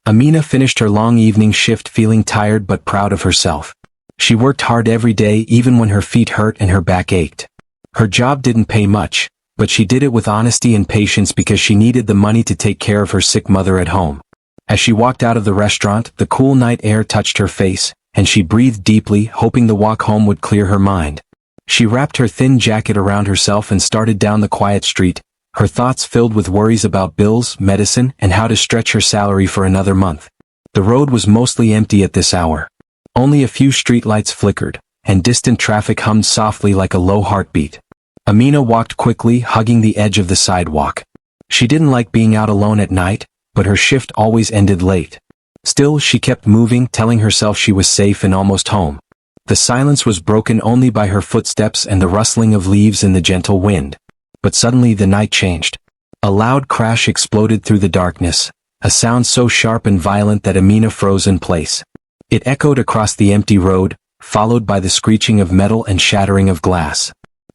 Amina finished her long evening shift feeling tired but proud of herself. She worked hard every day even when her feet hurt and her back ached. Her job didn't pay much, but she did it with honesty and patience because she needed the money to take care of her sick mother at home. As she walked out of the restaurant, the cool night air touched her face, and she breathed deeply, hoping the walk home would clear her mind. She wrapped her thin jacket around herself and started down the quiet street, her thoughts filled with worries about bills, medicine, and how to stretch her salary for another month. The road was mostly empty at this hour. Only a few streetlights flickered, and distant traffic hummed softly like a low heartbeat. Amina walked quickly, hugging the edge of the sidewalk. She didn't like being out alone at night, but her shift always ended late. Still, she kept moving, telling herself she was safe and almost home. The silence was broken only by her footsteps and the rustling of leaves in the gentle wind. But suddenly the night changed. A loud crash exploded through the darkness, a sound so sharp and violent that Amina froze in place. It echoed across the empty road, followed by the screeching of metal and shattering of glass.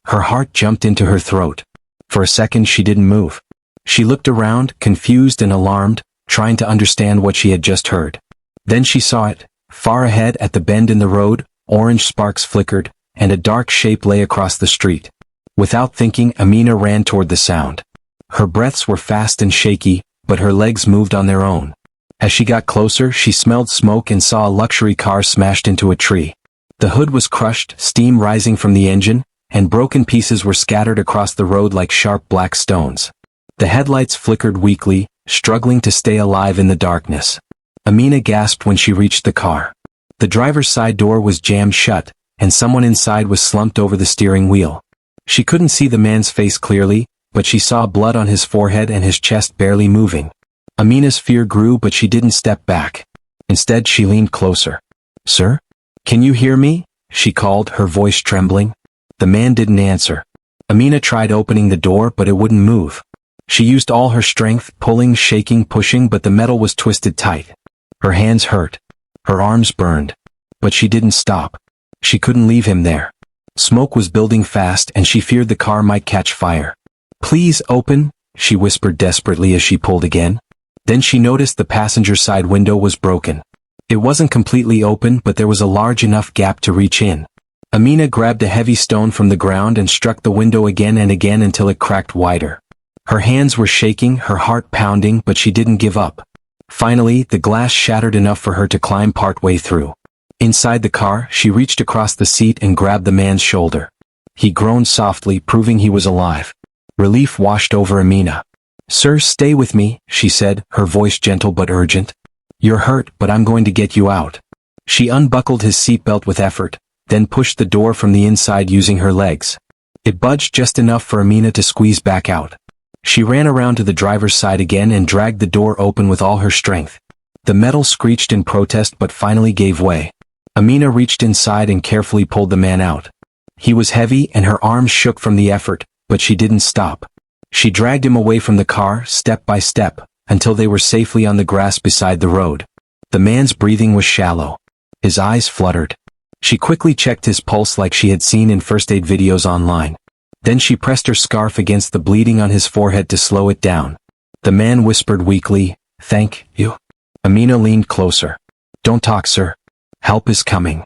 Her heart jumped into her throat. For a second she didn't move. She looked around, confused and alarmed, trying to understand what she had just heard. Then she saw it. Far ahead at the bend in the road, orange sparks flickered, and a dark shape lay across the street. Without thinking, Amina ran toward the sound. Her breaths were fast and shaky, but her legs moved on their own. As she got closer, she smelled smoke and saw a luxury car smashed into a tree. The hood was crushed, steam rising from the engine, and broken pieces were scattered across the road like sharp black stones. The headlights flickered weakly, struggling to stay alive in the darkness. Amina gasped when she reached the car. The driver's side door was jammed shut, and someone inside was slumped over the steering wheel. She couldn't see the man's face clearly, but she saw blood on his forehead and his chest barely moving. Amina's fear grew, but she didn't step back. Instead, she leaned closer. "Sir? Can you hear me?" she called, her voice trembling. The man didn't answer. Amina tried opening the door, but it wouldn't move. She used all her strength, pulling, shaking, pushing, but the metal was twisted tight. Her hands hurt. Her arms burned. But she didn't stop. She couldn't leave him there. Smoke was building fast, and she feared the car might catch fire. "Please open," she whispered desperately as she pulled again. Then she noticed the passenger side window was broken. It wasn't completely open, but there was a large enough gap to reach in. Amina grabbed a heavy stone from the ground and struck the window again and again until it cracked wider. Her hands were shaking, her heart pounding, but she didn't give up. Finally, the glass shattered enough for her to climb partway through. Inside the car, she reached across the seat and grabbed the man's shoulder. He groaned softly, proving he was alive. Relief washed over Amina. "Sir, stay with me," she said, her voice gentle but urgent. "You're hurt, but I'm going to get you out." She unbuckled his seatbelt with effort, then pushed the door from the inside using her legs. It budged just enough for Amina to squeeze back out. She ran around to the driver's side again and dragged the door open with all her strength. The metal screeched in protest but finally gave way. Amina reached inside and carefully pulled the man out. He was heavy and her arms shook from the effort, but she didn't stop. She dragged him away from the car, step by step, until they were safely on the grass beside the road. The man's breathing was shallow. His eyes fluttered. She quickly checked his pulse like she had seen in first aid videos online. Then she pressed her scarf against the bleeding on his forehead to slow it down. The man whispered weakly, "Thank you." Amina leaned closer. "Don't talk, sir. Help is coming."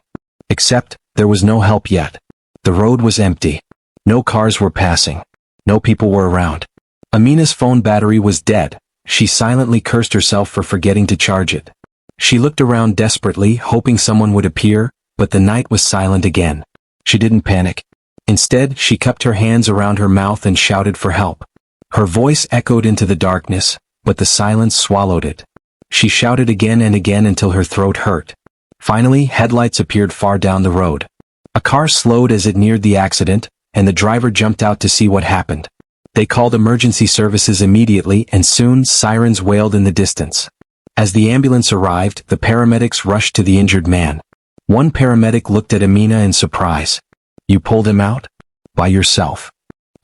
Except, there was no help yet. The road was empty. No cars were passing. No people were around. Amina's phone battery was dead. She silently cursed herself for forgetting to charge it. She looked around desperately, hoping someone would appear, but the night was silent again. She didn't panic. Instead, she cupped her hands around her mouth and shouted for help. Her voice echoed into the darkness, but the silence swallowed it. She shouted again and again until her throat hurt. Finally, headlights appeared far down the road. A car slowed as it neared the accident, and the driver jumped out to see what happened. They called emergency services immediately, and soon sirens wailed in the distance. As the ambulance arrived, the paramedics rushed to the injured man. One paramedic looked at Amina in surprise. "You pulled him out? By yourself?"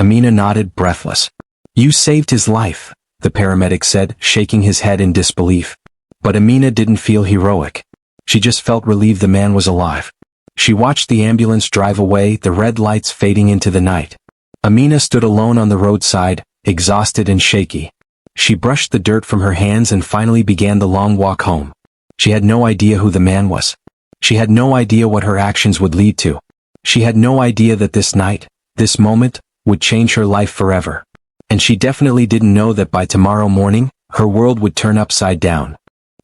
Amina nodded, breathless. "You saved his life," the paramedic said, shaking his head in disbelief. But Amina didn't feel heroic. She just felt relieved the man was alive. She watched the ambulance drive away, the red lights fading into the night. Amina stood alone on the roadside, exhausted and shaky. She brushed the dirt from her hands and finally began the long walk home. She had no idea who the man was. She had no idea what her actions would lead to. She had no idea that this night, this moment, would change her life forever. And she definitely didn't know that by tomorrow morning, her world would turn upside down.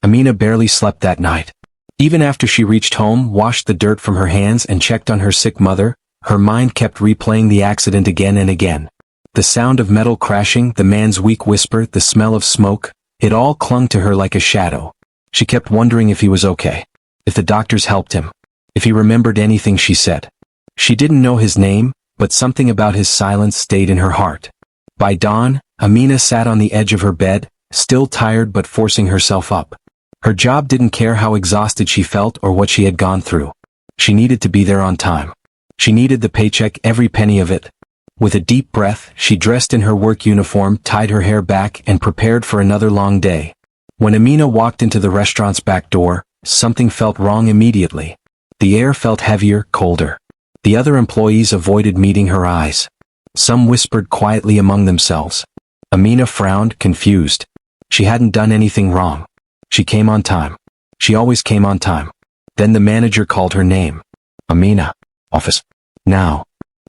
Amina barely slept that night. Even after she reached home, washed the dirt from her hands and checked on her sick mother, her mind kept replaying the accident again and again. The sound of metal crashing, the man's weak whisper, the smell of smoke, it all clung to her like a shadow. She kept wondering if he was okay, if the doctors helped him, if he remembered anything she said. She didn't know his name, but something about his silence stayed in her heart. By dawn, Amina sat on the edge of her bed, still tired but forcing herself up. Her job didn't care how exhausted she felt or what she had gone through. She needed to be there on time. She needed the paycheck, every penny of it. With a deep breath, she dressed in her work uniform, tied her hair back, and prepared for another long day. When Amina walked into the restaurant's back door, something felt wrong immediately. The air felt heavier, colder. The other employees avoided meeting her eyes. Some whispered quietly among themselves. Amina frowned, confused. She hadn't done anything wrong. She came on time. She always came on time. Then the manager called her name. Amina. Office. Now.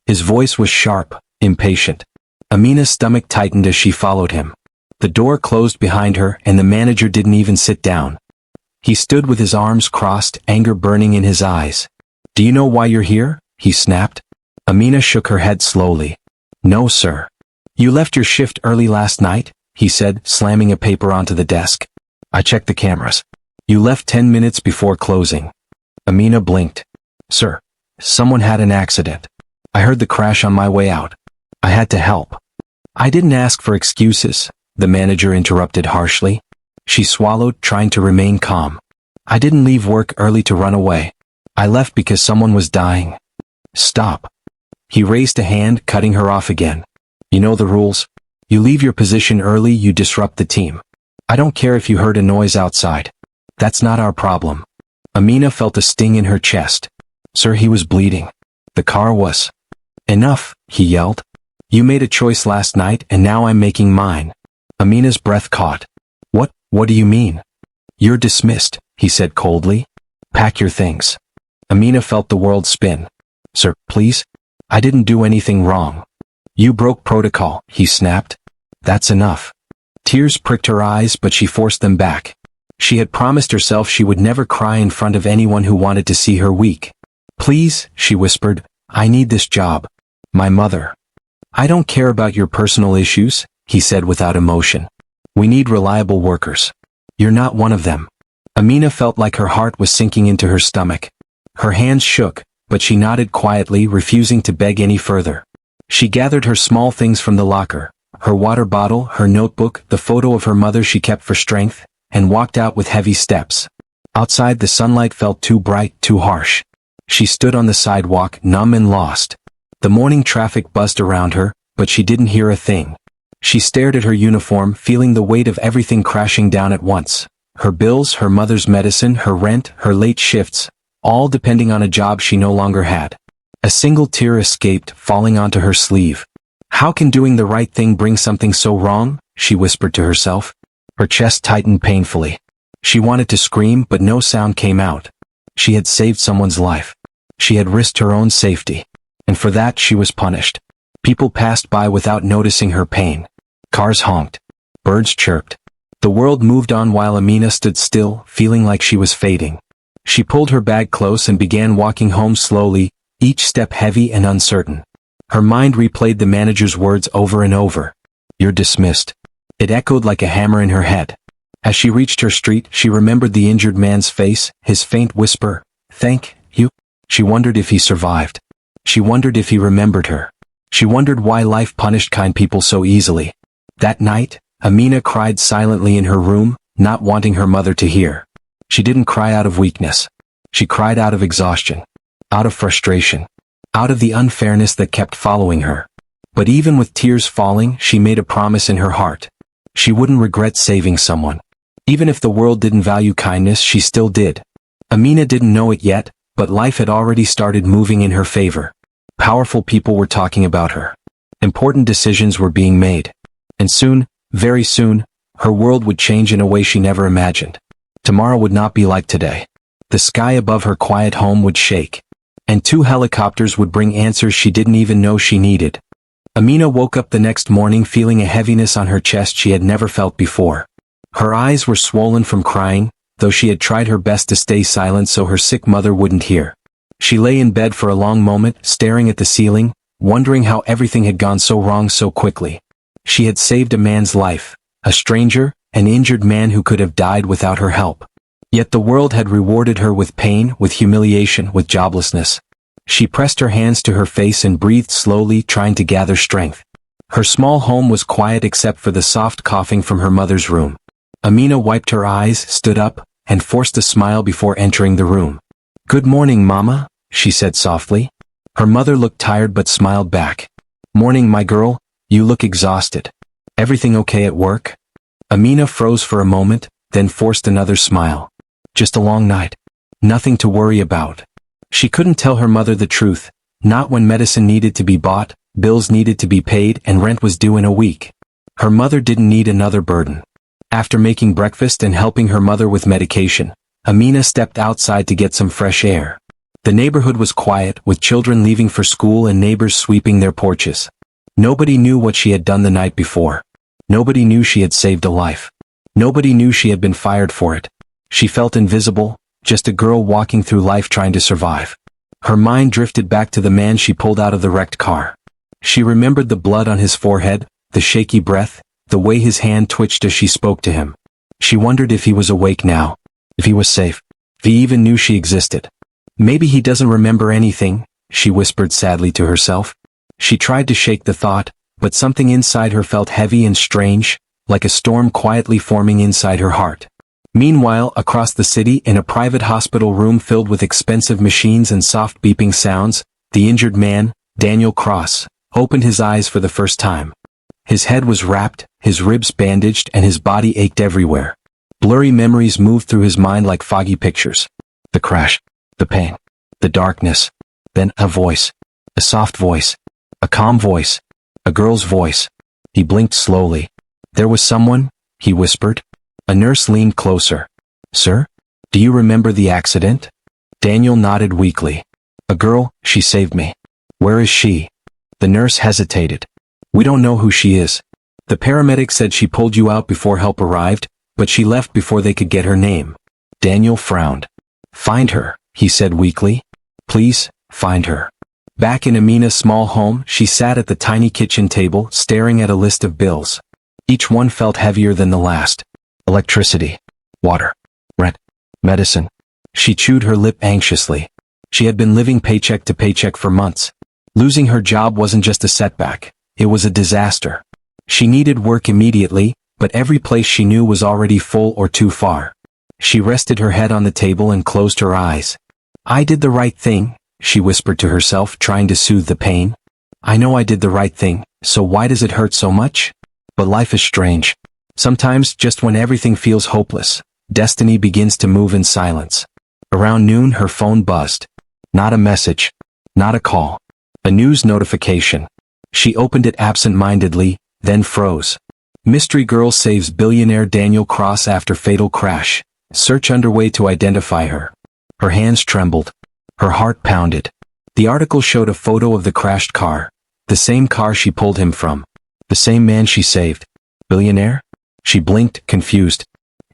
His voice was sharp, impatient. Amina's stomach tightened as she followed him. The door closed behind her and the manager didn't even sit down. He stood with his arms crossed, anger burning in his eyes. Do you know why you're here? He snapped. Amina shook her head slowly. No, sir. You left your shift early last night, he said, slamming a paper onto the desk. I checked the cameras. You left 10 minutes before closing. Amina blinked. Sir, someone had an accident. I heard the crash on my way out. I had to help. I didn't ask for excuses, the manager interrupted harshly. She swallowed, trying to remain calm. I didn't leave work early to run away. I left because someone was dying. Stop. He raised a hand, cutting her off again. You know the rules. You leave your position early, you disrupt the team. I don't care if you heard a noise outside. That's not our problem. Amina felt a sting in her chest. Sir, he was bleeding. The car was. Enough, he yelled. You made a choice last night and now I'm making mine. Amina's breath caught. What do you mean? You're dismissed, he said coldly. Pack your things. Amina felt the world spin. Sir, please? I didn't do anything wrong. You broke protocol, he snapped. That's enough. Tears pricked her eyes, but she forced them back. She had promised herself she would never cry in front of anyone who wanted to see her weak. Please, she whispered, I need this job. My mother. I don't care about your personal issues, he said without emotion. We need reliable workers. You're not one of them. Amina felt like her heart was sinking into her stomach. Her hands shook, but she nodded quietly, refusing to beg any further. She gathered her small things from the locker, her water bottle, her notebook, the photo of her mother she kept for strength, and walked out with heavy steps. Outside the sunlight felt too bright, too harsh. She stood on the sidewalk, numb and lost. The morning traffic buzzed around her, but she didn't hear a thing. She stared at her uniform, feeling the weight of everything crashing down at once. Her bills, her mother's medicine, her rent, her late shifts, all depending on a job she no longer had. A single tear escaped, falling onto her sleeve. How can doing the right thing bring something so wrong? She whispered to herself. Her chest tightened painfully. She wanted to scream, but no sound came out. She had saved someone's life. She had risked her own safety. And for that she was punished. People passed by without noticing her pain. Cars honked. Birds chirped. The world moved on while Amina stood still, feeling like she was fading. She pulled her bag close and began walking home slowly, each step heavy and uncertain. Her mind replayed the manager's words over and over. You're dismissed. It echoed like a hammer in her head. As she reached her street, she remembered the injured man's face, his faint whisper, "Thank you." She wondered if he survived. She wondered if he remembered her. She wondered why life punished kind people so easily. That night, Amina cried silently in her room, not wanting her mother to hear. She didn't cry out of weakness. She cried out of exhaustion. Out of frustration. Out of the unfairness that kept following her. But even with tears falling, she made a promise in her heart. She wouldn't regret saving someone. Even if the world didn't value kindness, she still did. Amina didn't know it yet, but life had already started moving in her favor. Powerful people were talking about her. Important decisions were being made. And soon, very soon, Her world would change in a way she never imagined. Tomorrow would not be like today. The sky above her quiet home would shake. And 2 helicopters would bring answers she didn't even know she needed. Amina woke up the next morning feeling a heaviness on her chest she had never felt before. Her eyes were swollen from crying, though she had tried her best to stay silent so her sick mother wouldn't hear. She lay in bed for a long moment, staring at the ceiling, wondering how everything had gone so wrong so quickly. She had saved a man's life, a stranger, an injured man who could have died without her help. Yet the world had rewarded her with pain, with humiliation, with joblessness. She pressed her hands to her face and breathed slowly, trying to gather strength. Her small home was quiet except for the soft coughing from her mother's room. Amina wiped her eyes, stood up, and forced a smile before entering the room. "Good morning, Mama," she said softly. Her mother looked tired but smiled back. "Morning, my girl, you look exhausted. Everything okay at work?" Amina froze for a moment, then forced another smile. "Just a long night. Nothing to worry about." She couldn't tell her mother the truth, not when medicine needed to be bought, bills needed to be paid, and rent was due in a week. Her mother didn't need another burden. After making breakfast and helping her mother with medication, Amina stepped outside to get some fresh air. The neighborhood was quiet, with children leaving for school and neighbors sweeping their porches. Nobody knew what she had done the night before. Nobody knew she had saved a life. Nobody knew she had been fired for it. She felt invisible, just a girl walking through life trying to survive. Her mind drifted back to the man she pulled out of the wrecked car. She remembered the blood on his forehead, the shaky breath, the way his hand twitched as she spoke to him. She wondered if he was awake now, if he was safe, if he even knew she existed. "Maybe he doesn't remember anything," she whispered sadly to herself. She tried to shake the thought, but something inside her felt heavy and strange, like a storm quietly forming inside her heart. Meanwhile, across the city, in a private hospital room filled with expensive machines and soft beeping sounds, the injured man, Daniel Cross, opened his eyes for the first time. His head was wrapped, his ribs bandaged, and his body ached everywhere. Blurry memories moved through his mind like foggy pictures. The crash, the pain, the darkness. Then a voice. A soft voice. A calm voice. A girl's voice. He blinked slowly. "There was someone," he whispered. A nurse leaned closer. "Sir? Do you remember the accident?" Daniel nodded weakly. "A girl, she saved me." "Where is she?" The nurse hesitated. "We don't know who she is. The paramedic said she pulled you out before help arrived, but she left before they could get her name." Daniel frowned. "Find her," he said weakly. "Please, find her." Back in Amina's small home, she sat at the tiny kitchen table, staring at a list of bills. Each one felt heavier than the last. Electricity, water, rent, medicine. She chewed her lip anxiously. She had been living paycheck to paycheck for months. Losing her job wasn't just a setback, it was a disaster. She needed work immediately, but every place she knew was already full or too far. She rested her head on the table and closed her eyes. "I did the right thing," she whispered to herself, trying to soothe the pain. "I know I did the right thing, so why does it hurt so much?" But life is strange. Sometimes, just when everything feels hopeless, destiny begins to move in silence. Around noon, her phone buzzed. Not a message. Not a call. A news notification. She opened it absent-mindedly, then froze. Mystery girl saves billionaire Daniel Cross after fatal crash. Search underway to identify her. Her hands trembled. Her heart pounded. The article showed a photo of the crashed car. The same car she pulled him from. The same man she saved. Billionaire? She blinked, confused.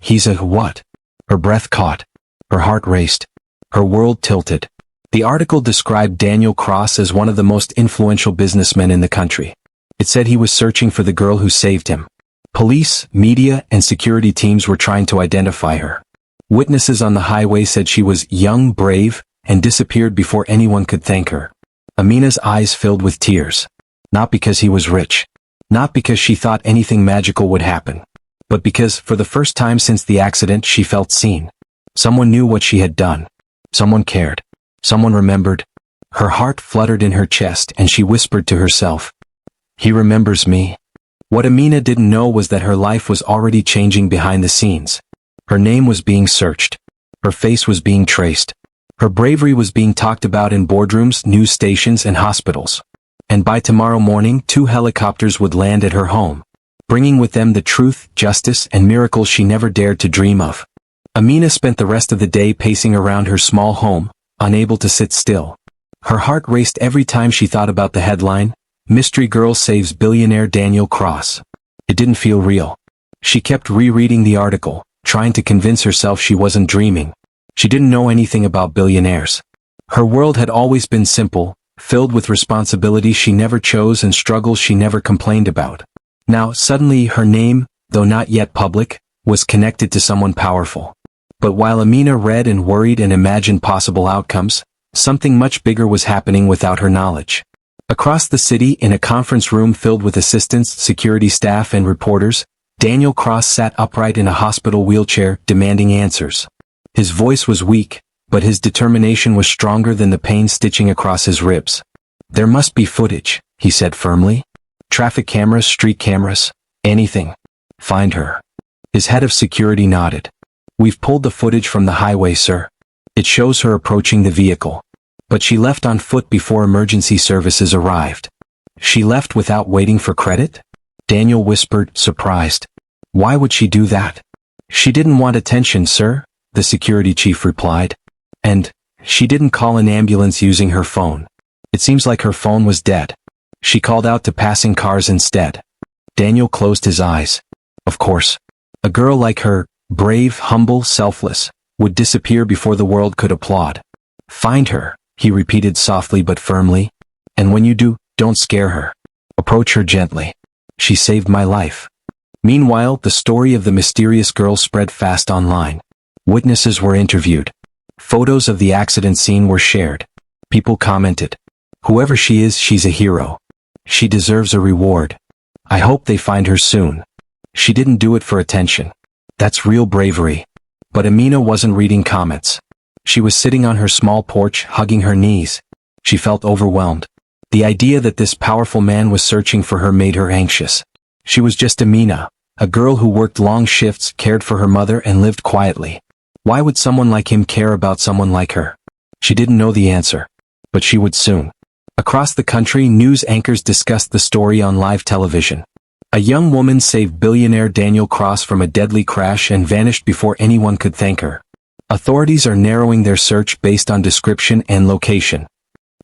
He's a what? Her breath caught. Her heart raced. Her world tilted. The article described Daniel Cross as one of the most influential businessmen in the country. It said he was searching for the girl who saved him. Police, media, and security teams were trying to identify her. Witnesses on the highway said she was young, brave, and disappeared before anyone could thank her. Amina's eyes filled with tears. Not because he was rich. Not because she thought anything magical would happen. But because, for the first time since the accident, she felt seen. Someone knew what she had done. Someone cared. Someone remembered. Her heart fluttered in her chest and she whispered to herself, "He remembers me." What Amina didn't know was that her life was already changing behind the scenes. Her name was being searched. Her face was being traced. Her bravery was being talked about in boardrooms, news stations, and hospitals. And by tomorrow morning, 2 helicopters would land at her home. bringing with them the truth, justice, and miracles she never dared to dream of. Amina spent the rest of the day pacing around her small home, unable to sit still. Her heart raced every time she thought about the headline, "Mystery Girl Saves Billionaire Daniel Cross." It didn't feel real. She kept rereading the article, trying to convince herself she wasn't dreaming. She didn't know anything about billionaires. Her world had always been simple, filled with responsibilities she never chose and struggles she never complained about. Now, suddenly her name, though not yet public, was connected to someone powerful. But while Amina read and worried and imagined possible outcomes, something much bigger was happening without her knowledge. Across the city, in a conference room filled with assistants, security staff, and reporters, Daniel Cross sat upright in a hospital wheelchair, demanding answers. His voice was weak, but his determination was stronger than the pain stitching across his ribs. "There must be footage," he said firmly. "Traffic cameras, street cameras, anything. Find her." His head of security nodded. "We've pulled the footage from the highway, sir. It shows her approaching the vehicle. But she left on foot before emergency services arrived." "She left without waiting for credit?" Daniel whispered, surprised. "Why would she do that?" "She didn't want attention, sir," the security chief replied. "And she didn't call an ambulance using her phone. It seems like her phone was dead. She called out to passing cars instead." Daniel closed his eyes. Of course. A girl like her, brave, humble, selfless, would disappear before the world could applaud. "Find her," he repeated softly but firmly. "And when you do, don't scare her. Approach her gently. She saved my life." Meanwhile, the story of the mysterious girl spread fast online. Witnesses were interviewed. Photos of the accident scene were shared. People commented, "Whoever she is, she's a hero. She deserves a reward. I hope they find her soon. She didn't do it for attention. That's real bravery." But Amina wasn't reading comments. She was sitting on her small porch, hugging her knees. She felt overwhelmed. The idea that this powerful man was searching for her made her anxious. She was just Amina, a girl who worked long shifts, cared for her mother, and lived quietly. Why would someone like him care about someone like her? She didn't know the answer. But she would soon. Across the country, news anchors discussed the story on live television. A young woman saved billionaire Daniel Cross from a deadly crash and vanished before anyone could thank her. Authorities are narrowing their search based on description and location.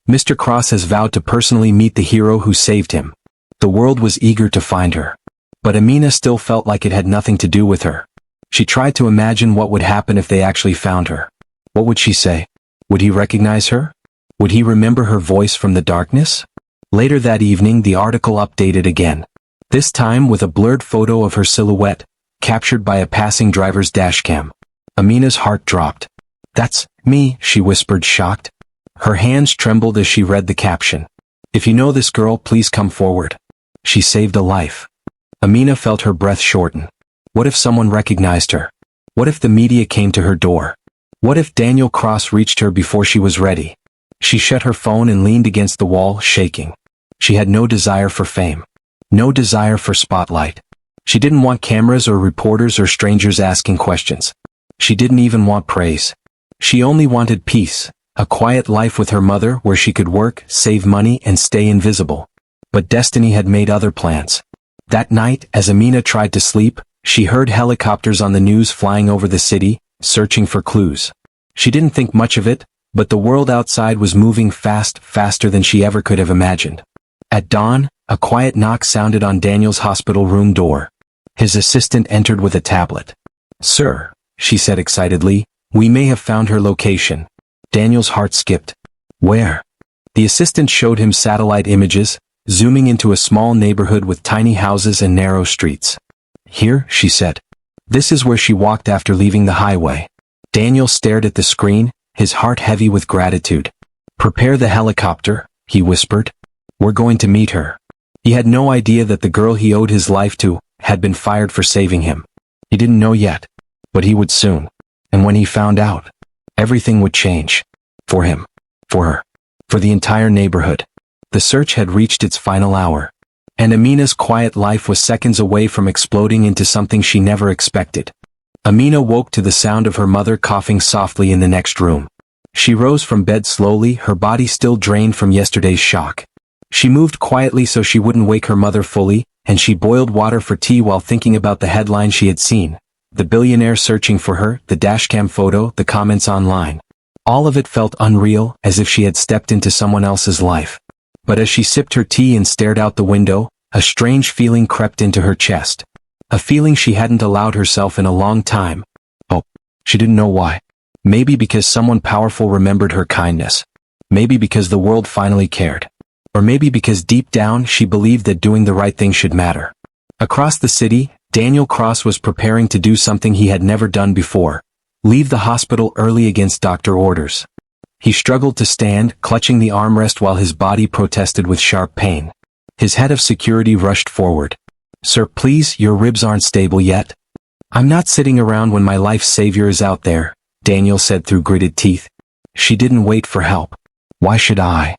Mr. Cross has vowed to personally meet the hero who saved him. The world was eager to find her. But Amina still felt like it had nothing to do with her. She tried to imagine what would happen if they actually found her. What would she say? Would he recognize her? Would he remember her voice from the darkness? Later that evening, the article updated again. This time with a blurred photo of her silhouette, captured by a passing driver's dashcam. Amina's heart dropped. "That's me," she whispered, shocked. Her hands trembled as she read the caption. "If you know this girl, please come forward. She saved a life." Amina felt her breath shorten. What if someone recognized her? What if the media came to her door? What if Daniel Cross reached her before she was ready? She shut her phone and leaned against the wall, shaking. She had no desire for fame. No desire for spotlight. She didn't want cameras or reporters or strangers asking questions. She didn't even want praise. She only wanted peace, a quiet life with her mother where she could work, save money, and stay invisible. But destiny had made other plans. That night, as Amina tried to sleep, she heard helicopters on the news flying over the city, searching for clues. She didn't think much of it, but the world outside was moving fast, faster than she ever could have imagined. At dawn, a quiet knock sounded on Daniel's hospital room door. His assistant entered with a tablet. "Sir," she said excitedly, "we may have found her location." Daniel's heart skipped. "Where?" The assistant showed him satellite images, zooming into a small neighborhood with tiny houses and narrow streets. "Here," she said. "This is where she walked after leaving the highway." Daniel stared at the screen, his heart heavy with gratitude. "Prepare the helicopter," he whispered. "We're going to meet her." He had no idea that the girl he owed his life to had been fired for saving him. He didn't know yet, but he would soon. And when he found out, everything would change. For him, for her, for the entire neighborhood. The search had reached its final hour. And Amina's quiet life was seconds away from exploding into something she never expected. Amina woke to the sound of her mother coughing softly in the next room. She rose from bed slowly, her body still drained from yesterday's shock. She moved quietly so she wouldn't wake her mother fully, and she boiled water for tea while thinking about the headline she had seen. The billionaire searching for her, the dashcam photo, the comments online. All of it felt unreal, as if she had stepped into someone else's life. But as she sipped her tea and stared out the window, a strange feeling crept into her chest. A feeling she hadn't allowed herself in a long time. Oh, she didn't know why. Maybe because someone powerful remembered her kindness. Maybe because the world finally cared. Or maybe because deep down she believed that doing the right thing should matter. Across the city, Daniel Cross was preparing to do something he had never done before. Leave the hospital early against doctor orders. He struggled to stand, clutching the armrest while his body protested with sharp pain. His head of security rushed forward. "Sir, please, your ribs aren't stable yet." "I'm not sitting around when my life's savior is out there," Daniel said through gritted teeth. She didn't wait for help. "Why should I?"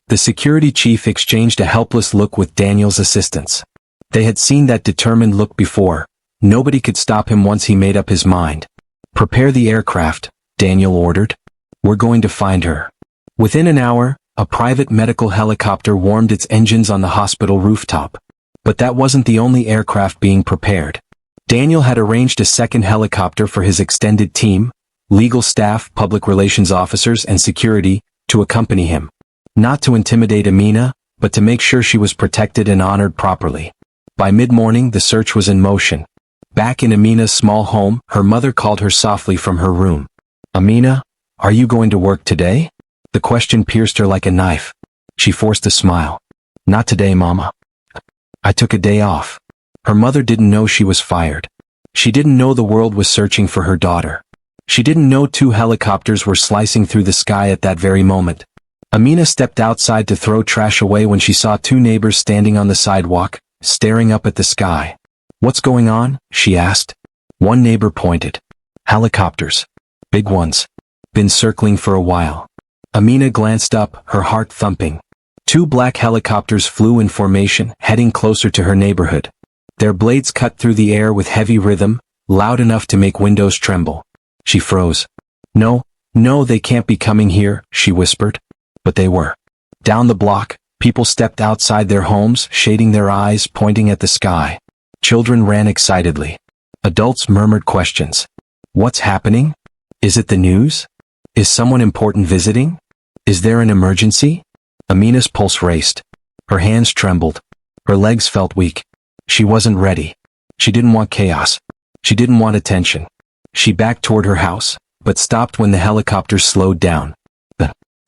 The security chief exchanged a helpless look with Daniel's assistants. They had seen that determined look before. Nobody could stop him once he made up his mind. "Prepare the aircraft," Daniel ordered. "We're going to find her." Within an hour, a private medical helicopter warmed its engines on the hospital rooftop. But that wasn't the only aircraft being prepared. Daniel had arranged a second helicopter for his extended team, legal staff, public relations officers, and security, to accompany him. Not to intimidate Amina, but to make sure she was protected and honored properly. By mid-morning, the search was in motion. Back in Amina's small home, her mother called her softly from her room. "Amina, are you going to work today?" The question pierced her like a knife. She forced a smile. "Not today, Mama. I took a day off." Her mother didn't know she was fired. She didn't know the world was searching for her daughter. She didn't know 2 helicopters were slicing through the sky at that very moment. Amina stepped outside to throw trash away when she saw 2 neighbors standing on the sidewalk, staring up at the sky. "What's going on?" she asked. One neighbor pointed. "Helicopters. Big ones. Been circling for a while." Amina glanced up, her heart thumping. 2 black helicopters flew in formation, heading closer to her neighborhood. Their blades cut through the air with heavy rhythm, loud enough to make windows tremble. She froze. No, they can't be coming here," she whispered. But they were. Down the block, people stepped outside their homes, shading their eyes, pointing at the sky. Children ran excitedly. Adults murmured questions. "What's happening? Is it the news? Is someone important visiting? Is there an emergency?" Amina's pulse raced. Her hands trembled. Her legs felt weak. She wasn't ready. She didn't want chaos. She didn't want attention. She backed toward her house, but stopped when the helicopters slowed down.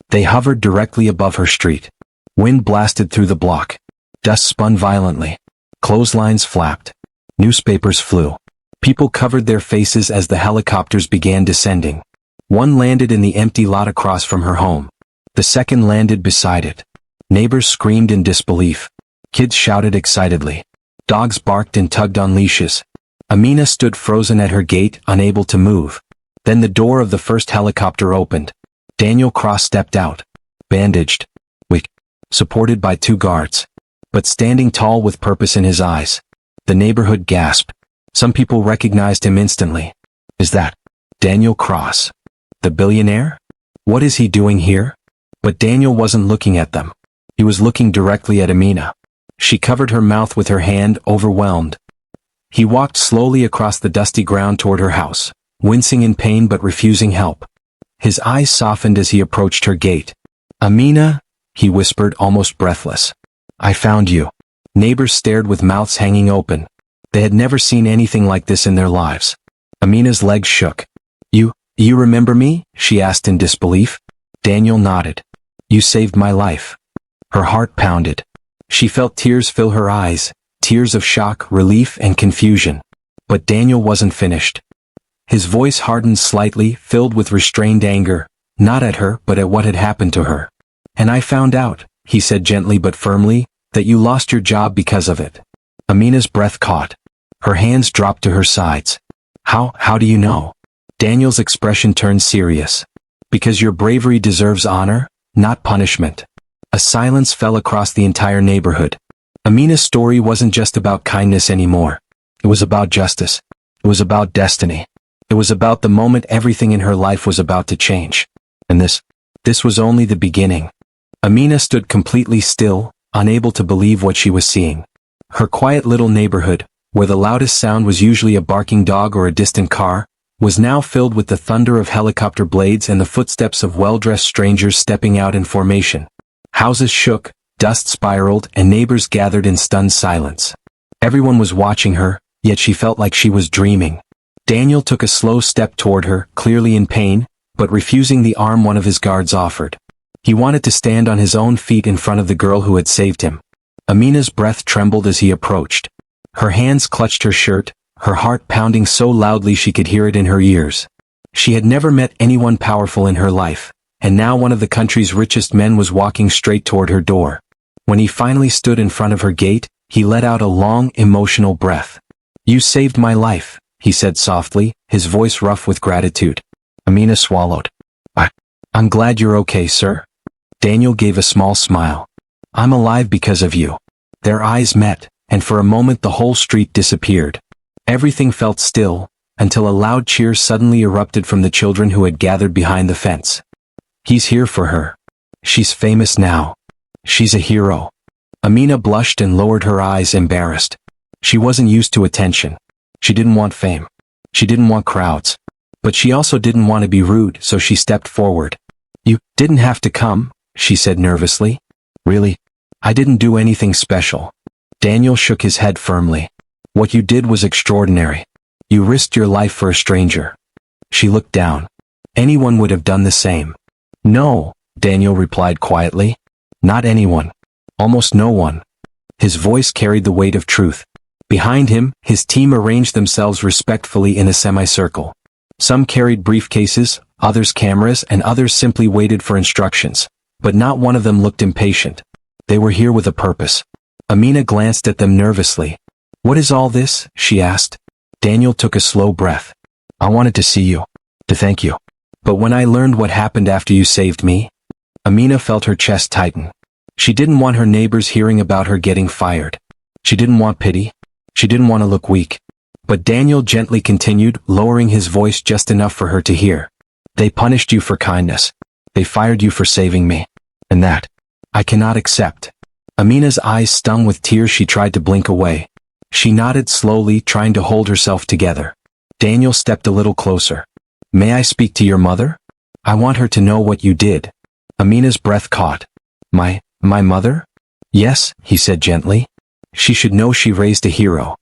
They hovered directly above her street. Wind blasted through the block. Dust spun violently. Clotheslines flapped. Newspapers flew. People covered their faces as the helicopters began descending. One landed in the empty lot across from her home. The second landed beside it. Neighbors screamed in disbelief. Kids shouted excitedly. Dogs barked and tugged on leashes. Amina stood frozen at her gate, unable to move. Then the door of the first helicopter opened. Daniel Cross stepped out. Bandaged. Weak. Supported by 2 guards. But standing tall with purpose in his eyes. The neighborhood gasped. Some people recognized him instantly. "Is that Daniel Cross? The billionaire? What is he doing here?" But Daniel wasn't looking at them. He was looking directly at Amina. She covered her mouth with her hand, overwhelmed. He walked slowly across the dusty ground toward her house, wincing in pain but refusing help. His eyes softened as he approached her gate. "Amina," he whispered, almost breathless. "I found you." Neighbors stared with mouths hanging open. They had never seen anything like this in their lives. Amina's legs shook. You remember me?" she asked in disbelief. Daniel nodded. "You saved my life." Her heart pounded. She felt tears fill her eyes, tears of shock, relief, and confusion. But Daniel wasn't finished. His voice hardened slightly, filled with restrained anger, not at her, but at what had happened to her. "And I found out," he said gently but firmly, "that you lost your job because of it." Amina's breath caught. Her hands dropped to her sides. How do you know?" Daniel's expression turned serious. "Because your bravery deserves honor, not punishment." A silence fell across the entire neighborhood. Amina's story wasn't just about kindness anymore. It was about justice. It was about destiny. It was about the moment everything in her life was about to change. And this was only the beginning. Amina stood completely still, unable to believe what she was seeing. Her quiet little neighborhood, where the loudest sound was usually a barking dog or a distant car, was now filled with the thunder of helicopter blades and the footsteps of well-dressed strangers stepping out in formation. Houses shook, dust spiraled, and neighbors gathered in stunned silence. Everyone was watching her, yet she felt like she was dreaming. Daniel took a slow step toward her, clearly in pain, but refusing the arm one of his guards offered. He wanted to stand on his own feet in front of the girl who had saved him. Amina's breath trembled as he approached. Her hands clutched her shirt, her heart pounding so loudly she could hear it in her ears. She had never met anyone powerful in her life, and now one of the country's richest men was walking straight toward her door. When he finally stood in front of her gate, he let out a long, emotional breath. "You saved my life," he said softly, his voice rough with gratitude. Amina swallowed. I'm glad you're okay, sir." Daniel gave a small smile. "I'm alive because of you." Their eyes met, and for a moment the whole street disappeared. Everything felt still, until a loud cheer suddenly erupted from the children who had gathered behind the fence. "He's here for her. She's famous now. She's a hero." Amina blushed and lowered her eyes, embarrassed. She wasn't used to attention. She didn't want fame. She didn't want crowds. But she also didn't want to be rude, so she stepped forward. "You didn't have to come," she said nervously. "Really? I didn't do anything special." Daniel shook his head firmly. "What you did was extraordinary. You risked your life for a stranger." She looked down. "Anyone would have done the same." "No," Daniel replied quietly. "Not anyone. Almost no one." His voice carried the weight of truth. Behind him, his team arranged themselves respectfully in a semicircle. Some carried briefcases, others cameras, and others simply waited for instructions. But not one of them looked impatient. They were here with a purpose. Amina glanced at them nervously. "What is all this?" she asked. Daniel took a slow breath. "I wanted to see you. To thank you. But when I learned what happened after you saved me..." Amina felt her chest tighten. She didn't want her neighbors hearing about her getting fired. She didn't want pity. She didn't want to look weak. But Daniel gently continued, lowering his voice just enough for her to hear. "They punished you for kindness. They fired you for saving me. And that, I cannot accept." Amina's eyes stung with tears. She tried to blink away. She nodded slowly, trying to hold herself together. Daniel stepped a little closer. "May I speak to your mother? I want her to know what you did." Amina's breath caught. My mother?" "Yes," he said gently. "She should know she raised a hero."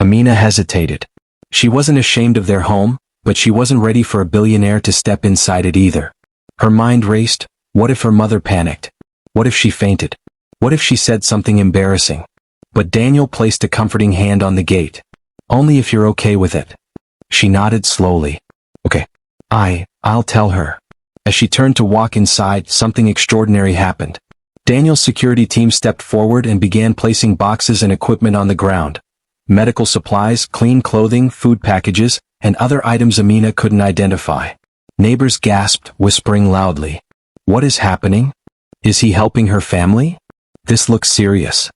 Amina hesitated. She wasn't ashamed of their home, but she wasn't ready for a billionaire to step inside it either. Her mind raced. What if her mother panicked? What if she fainted? What if she said something embarrassing? But Daniel placed a comforting hand on the gate. "Only if you're okay with it." She nodded slowly. "Okay. I'll tell her." As she turned to walk inside, something extraordinary happened. Daniel's security team stepped forward and began placing boxes and equipment on the ground. Medical supplies, clean clothing, food packages, and other items Amina couldn't identify. Neighbors gasped, whispering loudly. "What is happening? Is he helping her family? This looks serious."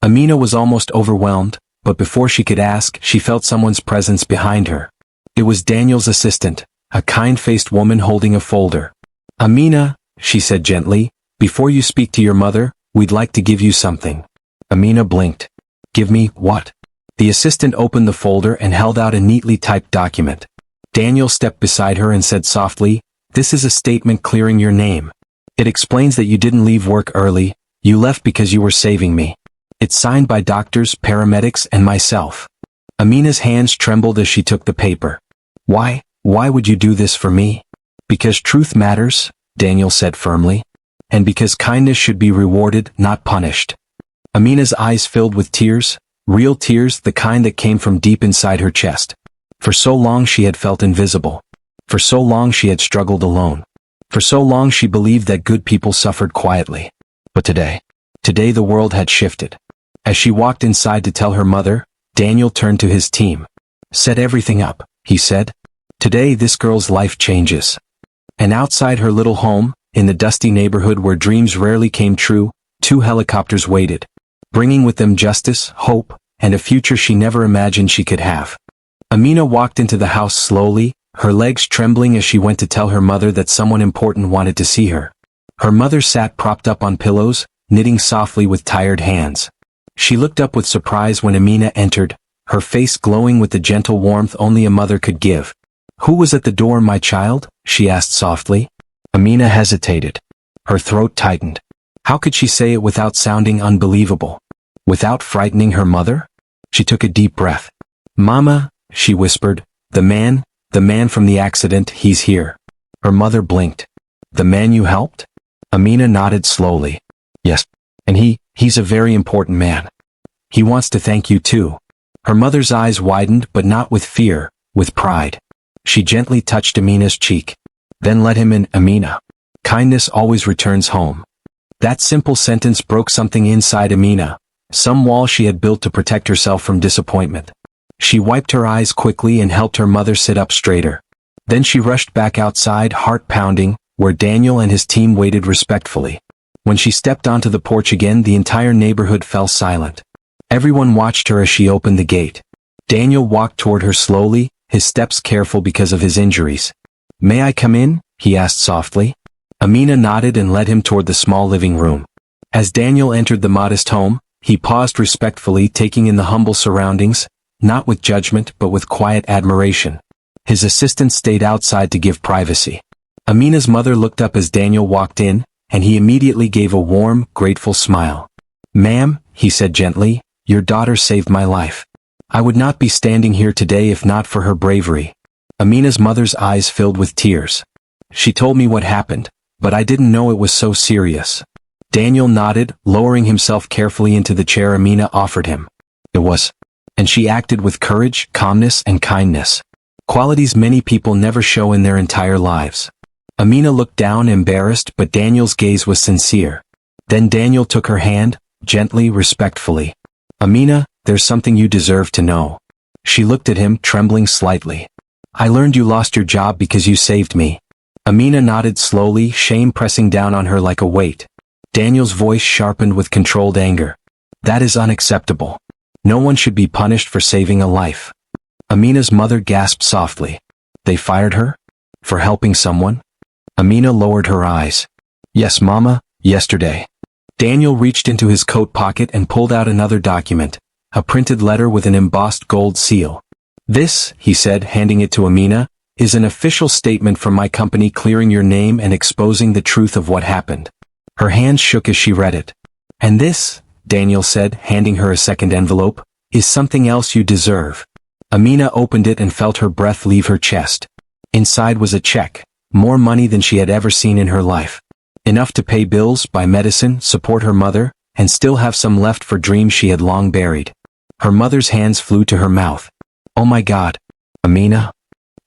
Amina was almost overwhelmed, but before she could ask, she felt someone's presence behind her. It was Daniel's assistant, a kind-faced woman holding a folder. "Amina," she said gently, "before you speak to your mother, we'd like to give you something." Amina blinked. "Give me what?" The assistant opened the folder and held out a neatly typed document. Daniel stepped beside her and said softly, "This is a statement clearing your name. It explains that you didn't leave work early, you left because you were saving me. It's signed by doctors, paramedics, and myself." Amina's hands trembled as she took the paper. Why would you do this for me?" "Because truth matters," Daniel said firmly. "And because kindness should be rewarded, not punished." Amina's eyes filled with tears, real tears, the kind that came from deep inside her chest. For so long she had felt invisible. For so long she had struggled alone. For so long she believed that good people suffered quietly. But today the world had shifted. As she walked inside to tell her mother, Daniel turned to his team. "Set everything up," he said. "Today this girl's life changes." And outside her little home, in the dusty neighborhood where dreams rarely came true, 2 helicopters waited, bringing with them justice, hope, and a future she never imagined she could have. Amina walked into the house slowly, her legs trembling as she went to tell her mother that someone important wanted to see her. Her mother sat propped up on pillows, knitting softly with tired hands. She looked up with surprise when Amina entered, her face glowing with the gentle warmth only a mother could give. "Who was at the door, my child?" she asked softly. Amina hesitated. Her throat tightened. How could she say it without sounding unbelievable? Without frightening her mother? She took a deep breath. "Mama," she whispered, the man from the accident, he's here." Her mother blinked. "The man you helped?" Amina nodded slowly. "Yes. And he's a very important man. He wants to thank you too." Her mother's eyes widened, but not with fear, with pride. She gently touched Amina's cheek. "Then let him in, Amina. Kindness always returns home." That simple sentence broke something inside Amina, some wall she had built to protect herself from disappointment. She wiped her eyes quickly and helped her mother sit up straighter. Then she rushed back outside, heart pounding, where Daniel and his team waited respectfully. When she stepped onto the porch again, the entire neighborhood fell silent. Everyone watched her as she opened the gate. Daniel walked toward her slowly, his steps careful because of his injuries. "May I come in?" he asked softly. Amina nodded and led him toward the small living room. As Daniel entered the modest home, he paused respectfully, taking in the humble surroundings, not with judgment but with quiet admiration. His assistant stayed outside to give privacy. Amina's mother looked up as Daniel walked in, and he immediately gave a warm, grateful smile. "Ma'am," he said gently, "your daughter saved my life. I would not be standing here today if not for her bravery." Amina's mother's eyes filled with tears. "She told me what happened, but I didn't know it was so serious." Daniel nodded, lowering himself carefully into the chair Amina offered him. "It was. And she acted with courage, calmness, and kindness. Qualities many people never show in their entire lives." Amina looked down, embarrassed, but Daniel's gaze was sincere. Then Daniel took her hand, gently, respectfully. "Amina, there's something you deserve to know." She looked at him, trembling slightly. "I learned you lost your job because you saved me." Amina nodded slowly, shame pressing down on her like a weight. Daniel's voice sharpened with controlled anger. "That is unacceptable. No one should be punished for saving a life." Amina's mother gasped softly. "They fired her? For helping someone?" Amina lowered her eyes. "Yes, Mama, yesterday." Daniel reached into his coat pocket and pulled out another document, a printed letter with an embossed gold seal. "This," he said, handing it to Amina, "is an official statement from my company clearing your name and exposing the truth of what happened." Her hands shook as she read it. "And this," Daniel said, handing her a second envelope, "is something else you deserve." Amina opened it and felt her breath leave her chest. Inside was a check, more money than she had ever seen in her life. Enough to pay bills, buy medicine, support her mother, and still have some left for dreams she had long buried. Her mother's hands flew to her mouth. "Oh my God, Amina."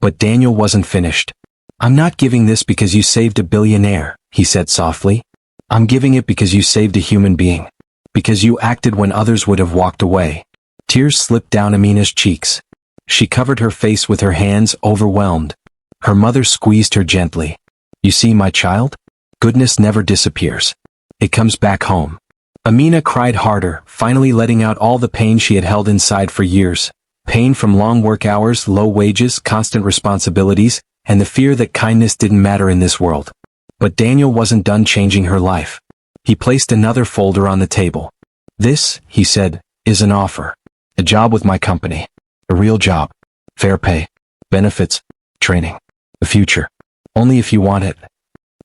But Daniel wasn't finished. "I'm not giving this because you saved a billionaire," he said softly. "I'm giving it because you saved a human being. Because you acted when others would have walked away." Tears slipped down Amina's cheeks. She covered her face with her hands, overwhelmed. Her mother squeezed her gently. "You see, my child? Goodness never disappears. It comes back home." Amina cried harder, finally letting out all the pain she had held inside for years. Pain from long work hours, low wages, constant responsibilities, and the fear that kindness didn't matter in this world. But Daniel wasn't done changing her life. He placed another folder on the table. "This," he said, "is an offer. A job with my company. A real job. Fair pay. Benefits. Training. A future. Only if you want it."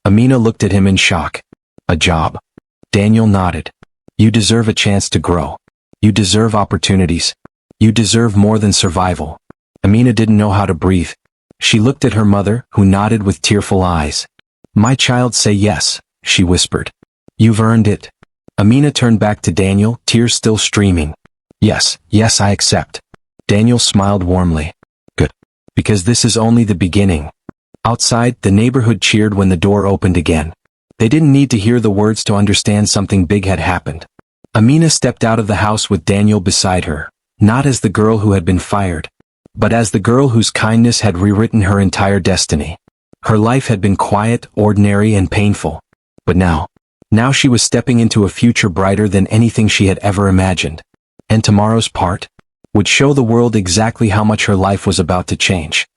Amina looked at him in shock. "A job?" Daniel nodded. "You deserve a chance to grow. You deserve opportunities. You deserve more than survival." Amina didn't know how to breathe. She looked at her mother, who nodded with tearful eyes. "My child, say yes," she whispered. "You've earned it." Amina turned back to Daniel, tears still streaming. Yes, I accept." Daniel smiled warmly. "Good. Because this is only the beginning." Outside, the neighborhood cheered when the door opened again. They didn't need to hear the words to understand something big had happened. Amina stepped out of the house with Daniel beside her, not as the girl who had been fired, but as the girl whose kindness had rewritten her entire destiny. Her life had been quiet, ordinary, and painful. But now she was stepping into a future brighter than anything she had ever imagined. And tomorrow's part would show the world exactly how much her life was about to change.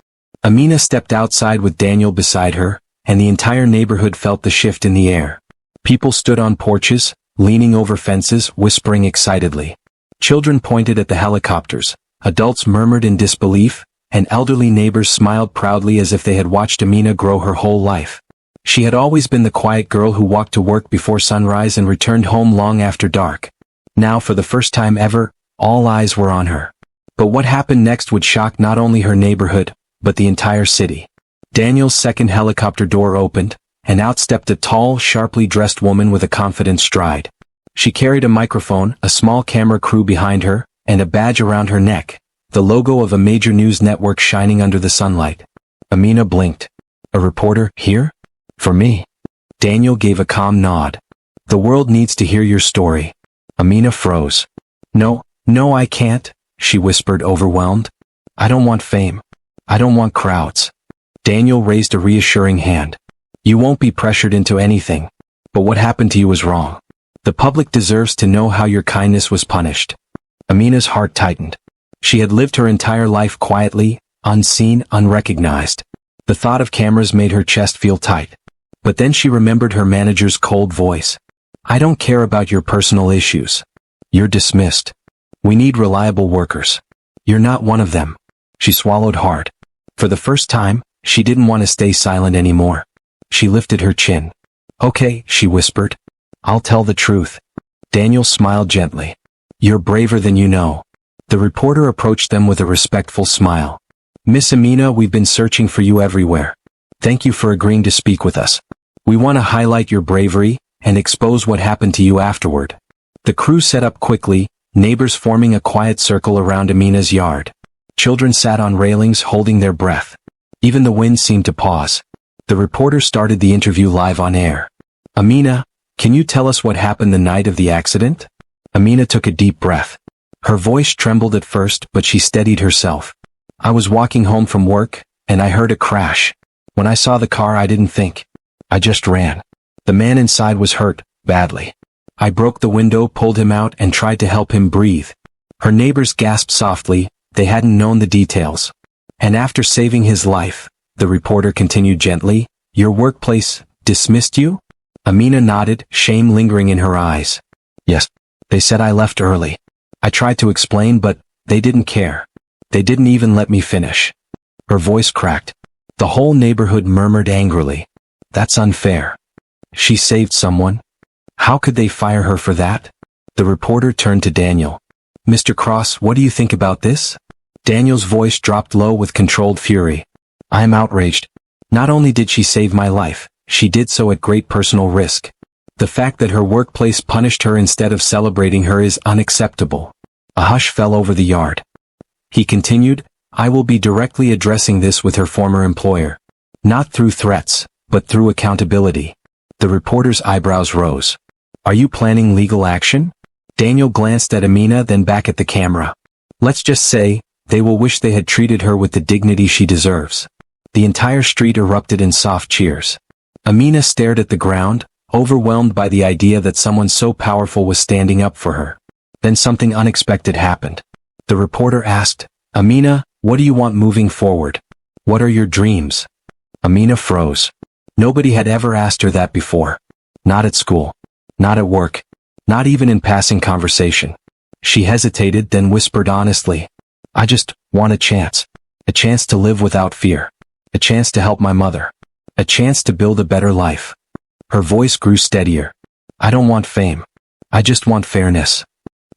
Amina stepped outside with Daniel beside her, and the entire neighborhood felt the shift in the air. People stood on porches, leaning over fences, whispering excitedly. Children pointed at the helicopters, adults murmured in disbelief, and elderly neighbors smiled proudly as if they had watched Amina grow her whole life. She had always been the quiet girl who walked to work before sunrise and returned home long after dark. Now, for the first time ever, all eyes were on her. But what happened next would shock not only her neighborhood, but the entire city. Daniel's second helicopter door opened, and out stepped a tall, sharply dressed woman with a confident stride. She carried a microphone, a small camera crew behind her, and a badge around her neck, the logo of a major news network shining under the sunlight. Amina blinked. A reporter, here? For me? Daniel gave a calm nod. The world needs to hear your story. Amina froze. No, I can't, she whispered, overwhelmed. I don't want fame. I don't want crowds. Daniel raised a reassuring hand. You won't be pressured into anything. But what happened to you was wrong. The public deserves to know how your kindness was punished. Amina's heart tightened. She had lived her entire life quietly, unseen, unrecognized. The thought of cameras made her chest feel tight. But then she remembered her manager's cold voice. I don't care about your personal issues. You're dismissed. We need reliable workers. You're not one of them. She swallowed hard. For the first time, she didn't want to stay silent anymore. She lifted her chin. Okay, she whispered. I'll tell the truth. Daniel smiled gently. You're braver than you know. The reporter approached them with a respectful smile. Miss Amina, we've been searching for you everywhere. Thank you for agreeing to speak with us. We want to highlight your bravery and expose what happened to you afterward. The crew set up quickly, neighbors forming a quiet circle around Amina's yard. Children sat on railings holding their breath. Even the wind seemed to pause. The reporter started the interview live on air. Amina, can you tell us what happened the night of the accident? Amina took a deep breath. Her voice trembled at first, but she steadied herself. I was walking home from work, and I heard a crash. When I saw the car, I didn't think. I just ran. The man inside was hurt, badly. I broke the window, pulled him out, and tried to help him breathe. Her neighbors gasped softly. They hadn't known the details. And after saving his life, the reporter continued gently, your workplace dismissed you? Amina nodded, shame lingering in her eyes. Yes. They said I left early. I tried to explain, but they didn't care. They didn't even let me finish. Her voice cracked. The whole neighborhood murmured angrily. That's unfair. She saved someone. How could they fire her for that? The reporter turned to Daniel. Mr. Cross, what do you think about this? Daniel's voice dropped low with controlled fury. I am outraged. Not only did she save my life, she did so at great personal risk. The fact that her workplace punished her instead of celebrating her is unacceptable. A hush fell over the yard. He continued, I will be directly addressing this with her former employer. Not through threats, but through accountability. The reporter's eyebrows rose. Are you planning legal action? Daniel glanced at Amina, then back at the camera. Let's just say, they will wish they had treated her with the dignity she deserves. The entire street erupted in soft cheers. Amina stared at the ground, overwhelmed by the idea that someone so powerful was standing up for her. Then something unexpected happened. The reporter asked, Amina, what do you want moving forward? What are your dreams? Amina froze. Nobody had ever asked her that before. Not at school. Not at work. Not even in passing conversation. She hesitated, then whispered honestly, I just want a chance. A chance to live without fear. A chance to help my mother. A chance to build a better life. Her voice grew steadier. I don't want fame. I just want fairness.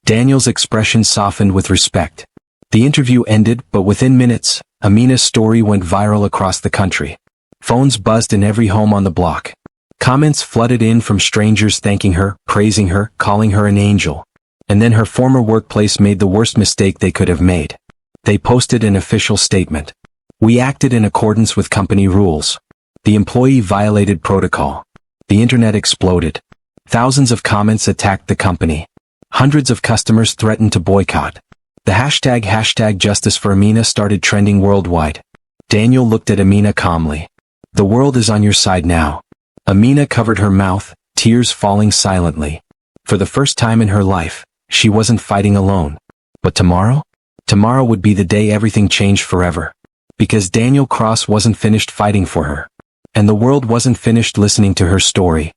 Daniel's expression softened with respect. The interview ended, but within minutes, Amina's story went viral across the country. Phones buzzed in every home on the block. Comments flooded in from strangers thanking her, praising her, calling her an angel. And then her former workplace made the worst mistake they could have made. They posted an official statement. We acted in accordance with company rules. The employee violated protocol. The internet exploded. Thousands of comments attacked the company. Hundreds of customers threatened to boycott. The hashtag Justice for Amina started trending worldwide. Daniel looked at Amina calmly. The world is on your side now. Amina covered her mouth, tears falling silently. For the first time in her life, she wasn't fighting alone. But tomorrow? Tomorrow would be the day everything changed forever. Because Daniel Cross wasn't finished fighting for her. And the world wasn't finished listening to her story.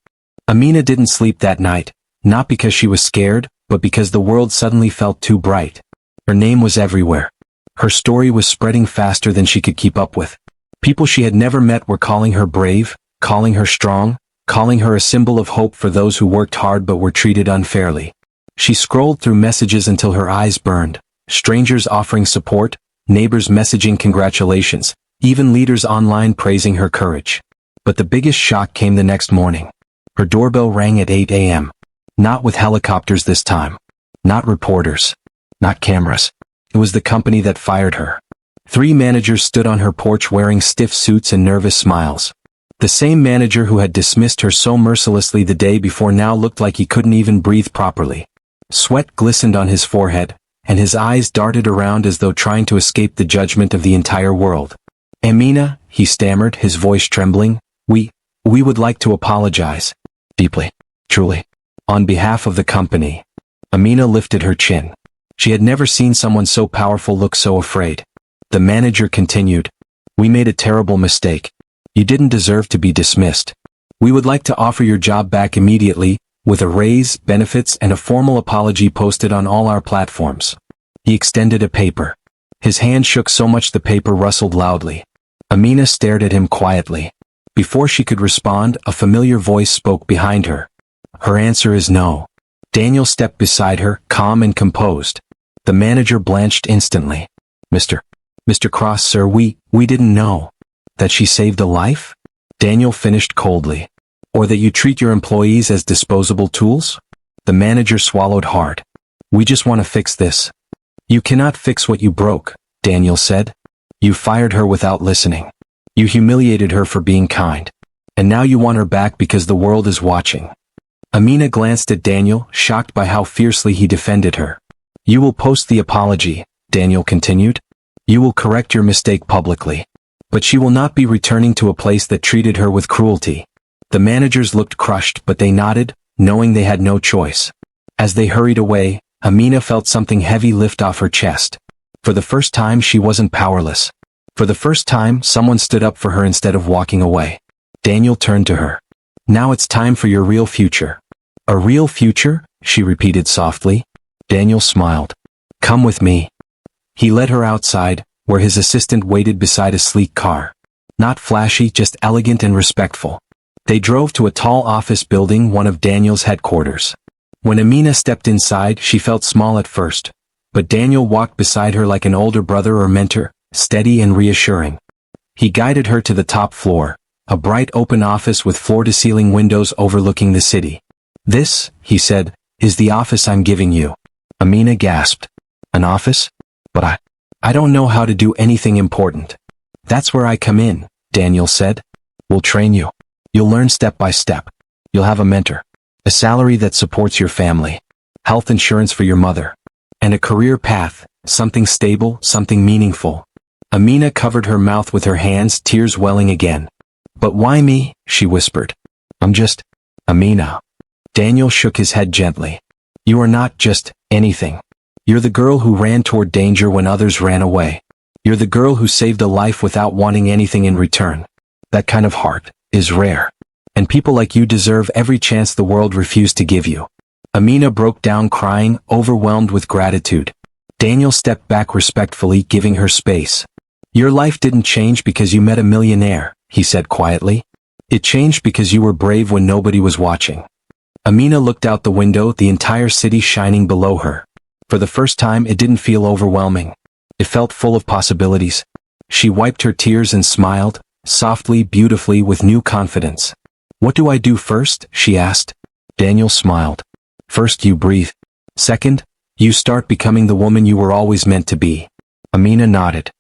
Amina didn't sleep that night. Not because she was scared, but because the world suddenly felt too bright. Her name was everywhere. Her story was spreading faster than she could keep up with. People she had never met were calling her brave, calling her strong, calling her a symbol of hope for those who worked hard but were treated unfairly. She scrolled through messages until her eyes burned. Strangers offering support, neighbors messaging congratulations, even leaders online praising her courage. But the biggest shock came the next morning. Her doorbell rang at 8 a.m. Not with helicopters this time. Not reporters. Not cameras. It was the company that fired her. 3 managers stood on her porch wearing stiff suits and nervous smiles. The same manager who had dismissed her so mercilessly the day before now looked like he couldn't even breathe properly. Sweat glistened on his forehead, and his eyes darted around as though trying to escape the judgment of the entire world. "Amina," he stammered, his voice trembling, we would like to apologize. Deeply. Truly. On behalf of the company." Amina lifted her chin. She had never seen someone so powerful look so afraid. The manager continued, "We made a terrible mistake. You didn't deserve to be dismissed. We would like to offer your job back immediately, with a raise, benefits, and a formal apology posted on all our platforms." He extended a paper. His hand shook so much the paper rustled loudly. Amina stared at him quietly. Before she could respond, a familiar voice spoke behind her. "Her answer is no." Daniel stepped beside her, calm and composed. The manager blanched instantly. Mr. Cross, sir, we didn't know." "That she saved a life?" Daniel finished coldly. "Or that you treat your employees as disposable tools?" The manager swallowed hard. "We just want to fix this." "You cannot fix what you broke," Daniel said. "You fired her without listening. You humiliated her for being kind. And now you want her back because the world is watching." Amina glanced at Daniel, shocked by how fiercely he defended her. "You will post the apology," Daniel continued. "You will correct your mistake publicly. But she will not be returning to a place that treated her with cruelty." The managers looked crushed, but they nodded, knowing they had no choice. As they hurried away, Amina felt something heavy lift off her chest. For the first time, she wasn't powerless. For the first time, someone stood up for her instead of walking away. Daniel turned to her. "Now it's time for your real future." "A real future?" she repeated softly. Daniel smiled. "Come with me." He led her outside, where his assistant waited beside a sleek car. Not flashy, just elegant and respectful. They drove to a tall office building, one of Daniel's headquarters. When Amina stepped inside, she felt small at first. But Daniel walked beside her like an older brother or mentor, steady and reassuring. He guided her to the top floor, a bright open office with floor-to-ceiling windows overlooking the city. "This," he said, "is the office I'm giving you." Amina gasped. "An office? But I don't know how to do anything important." "That's where I come in," Daniel said. "We'll train you. You'll learn step by step. You'll have a mentor. A salary that supports your family. Health insurance for your mother. And a career path, something stable, something meaningful." Amina covered her mouth with her hands, tears welling again. "But why me?" she whispered. "I'm just Amina." Daniel shook his head gently. "You are not just anything. You're the girl who ran toward danger when others ran away. You're the girl who saved a life without wanting anything in return. That kind of heart is rare. And people like you deserve every chance the world refused to give you." Amina broke down crying, overwhelmed with gratitude. Daniel stepped back respectfully, giving her space. "Your life didn't change because you met a millionaire," he said quietly. "It changed because you were brave when nobody was watching." Amina looked out the window, the entire city shining below her. For the first time, it didn't feel overwhelming. It felt full of possibilities. She wiped her tears and smiled, softly, beautifully, with new confidence. "What do I do first?" she asked. Daniel smiled. "First you breathe. Second, you start becoming the woman you were always meant to be." Amina nodded.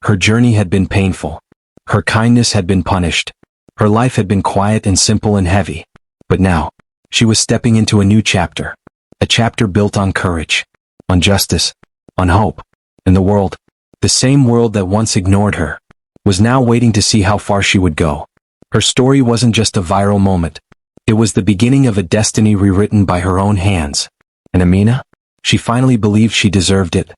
Her journey had been painful. Her kindness had been punished. Her life had been quiet and simple and heavy. But now, she was stepping into a new chapter. A chapter built on courage, on justice, on hope. And the world, the same world that once ignored her, was now waiting to see how far she would go. Her story wasn't just a viral moment. It was the beginning of a destiny rewritten by her own hands. And Amina? She finally believed she deserved it.